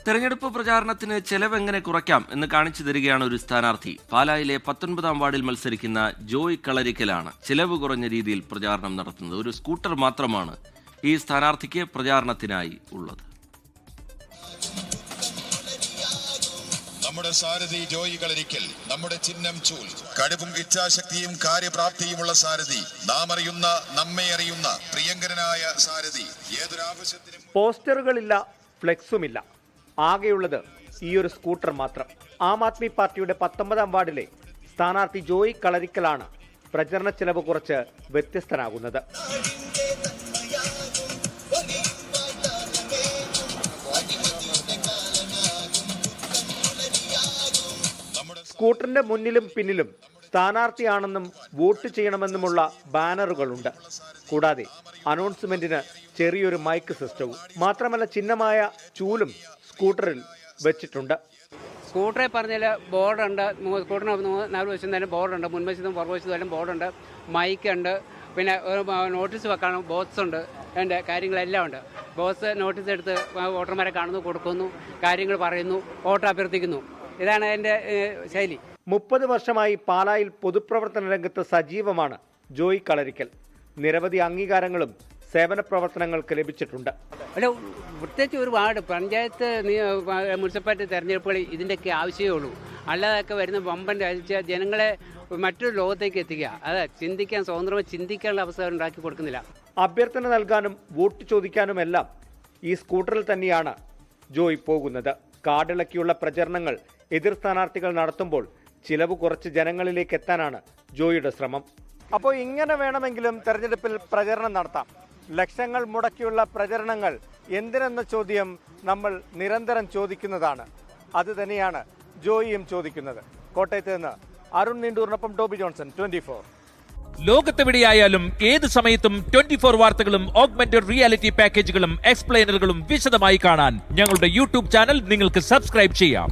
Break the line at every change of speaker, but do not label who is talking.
തെരഞ്ഞെടുപ്പ് പ്രചാരണത്തിന് ചെലവ് എങ്ങനെ കുറയ്ക്കാം എന്ന് കാണിച്ചു തരികയാണ് ഒരു സ്ഥാനാർത്ഥി. പാലായിലെ 19-ാം വാർഡിൽ മത്സരിക്കുന്ന ജോയ് കളരിക്കലാണ് ചെലവ് കുറഞ്ഞ രീതിയിൽ പ്രചാരണം നടത്തുന്നത്. ഒരു സ്കൂട്ടർ മാത്രമാണ് ഈ സ്ഥാനാർത്ഥിക്ക് പ്രചാരണത്തിനായി ഉള്ളത്.
നമ്മുടെ സാരഥി ജോയ് കളരിക്കൽ, നമ്മുടെ ചിഹ്നം ചൂൽ, കടുപ്പും ഇച്ഛാശക്തിയും കാര്യപ്രാപ്തിയുമുള്ള സാരഥി, നാം അറിയുന്ന നമ്മെ അറിയുന്ന പ്രിയങ്കരനായ സാരഥി. ഏതൊരാവശ്യത്തിനും
പോസ്റ്ററുകളില്ല, ഫ്ലെക്സുമില്ല, ആകെയുള്ളത് ഈ ഒരു സ്കൂട്ടർ മാത്രം. ആം ആദ്മി പാർട്ടിയുടെ 19-ാം വാർഡിലെ സ്ഥാനാർത്ഥി ജോയ് കളരിക്കലാണ് പ്രചരണ ചെലവ് കുറച്ച് വ്യത്യസ്തനാകുന്നത്. സ്കൂട്ടറിന്റെ മുന്നിലും പിന്നിലും സ്ഥാനാർത്ഥിയാണെന്നും വോട്ട് ചെയ്യണമെന്നുമുള്ള ബാനറുകളുണ്ട്. കൂടാതെ അനൗൺസ്മെന്റിന് ചെറിയൊരു മൈക്ക് സിസ്റ്റവും. മാത്രമല്ല ചിഹ്നമായ ചൂലും സ്കൂട്ടറിൽ വെച്ചിട്ടുണ്ട്.
സ്കൂട്ടറെ പറഞ്ഞാൽ ബോർഡുണ്ട്, സ്കൂട്ടറിന് 4 വശം തന്നെ ബോർഡുണ്ട്, മുൻവശത്തും പുറകുവശത്തും ബോർഡുണ്ട്, മൈക്കുണ്ട്, പിന്നെ നോട്ടീസ് വെക്കാനും ബോക്സ് ഉണ്ട്, അതിൻ്റെ കാര്യങ്ങളെല്ലാം ഉണ്ട്. ബോസ് നോട്ടീസ് എടുത്ത് വോട്ടർമാരെ കാണുന്നു, കൊടുക്കുന്നു, കാര്യങ്ങൾ പറയുന്നു, വോട്ട് അഭ്യർത്ഥിക്കുന്നു. ഇതാണ് അതിൻ്റെ ശൈലി. 30 വർഷമായി പാലായിൽ പൊതുപ്രവർത്തന രംഗത്ത് സജീവമാണ് ജോയ് കളരിക്കൽ. നിരവധി അംഗീകാരങ്ങളും സേവന പ്രവർത്തനങ്ങൾക്ക് ലഭിച്ചിട്ടുണ്ട്. അല്ല, പ്രത്യേകിച്ച് ഒരുപാട് പഞ്ചായത്ത് മുനിസിപ്പാലിറ്റി തെരഞ്ഞെടുപ്പുകളിൽ ഇതിൻ്റെയൊക്കെ ആവശ്യമേ ഉള്ളൂ. അല്ലാതൊക്കെ വരുന്ന വമ്പൻ ജനങ്ങളെ മറ്റൊരു ലോകത്തേക്ക് എത്തിക്കുക, അത് ചിന്തിക്കാൻ, സ്വതന്ത്രമായി ചിന്തിക്കാനുള്ള അവസ്ഥ ഉണ്ടാക്കി കൊടുക്കുന്നില്ല.
അഭ്യർത്ഥന നൽകാനും വോട്ട് ചോദിക്കാനുമെല്ലാം ഈ സ്കൂട്ടറിൽ തന്നെയാണ് ജോയ് പോകുന്നത്. കാടിളക്കിയുള്ള പ്രചരണങ്ങൾ എതിർ സ്ഥാനാർത്ഥികൾ നടത്തുമ്പോൾ ചിലവ് കുറച്ച് ജനങ്ങളിലേക്ക് എത്താനാണ് ജോയിയുടെ ശ്രമം. അപ്പോൾ ഇങ്ങനെ വേണമെങ്കിലും തെരഞ്ഞെടുപ്പിൽ പ്രചരണം നടത്താം. ലക്ഷങ്ങൾ മുടക്കിയുള്ള പ്രചരണങ്ങൾ എന്തിനെന്ന ചോദ്യം നമ്മൾ നിരന്തരം ചോദിക്കുന്നതാണ്. അത് തന്നെയാണ് ജോയിയും ചോദിക്കുന്നത്. കോട്ടയത്ത് നിന്ന് അരുൺ നീണ്ടൂറിനൊപ്പം ടോബി ജോൺസൺ, 24.
ലോകത്തെവിടെയായാലും ഏത് സമയത്തും 24 വാർത്തകളും ഓഗ്മെന്റഡ് റിയാലിറ്റി പാക്കേജുകളും എക്സ്പ്ലെയിനറുകളും വിശദമായി കാണാൻ ഞങ്ങളുടെ യൂട്യൂബ് ചാനൽ നിങ്ങൾക്ക് സബ്സ്ക്രൈബ് ചെയ്യാം.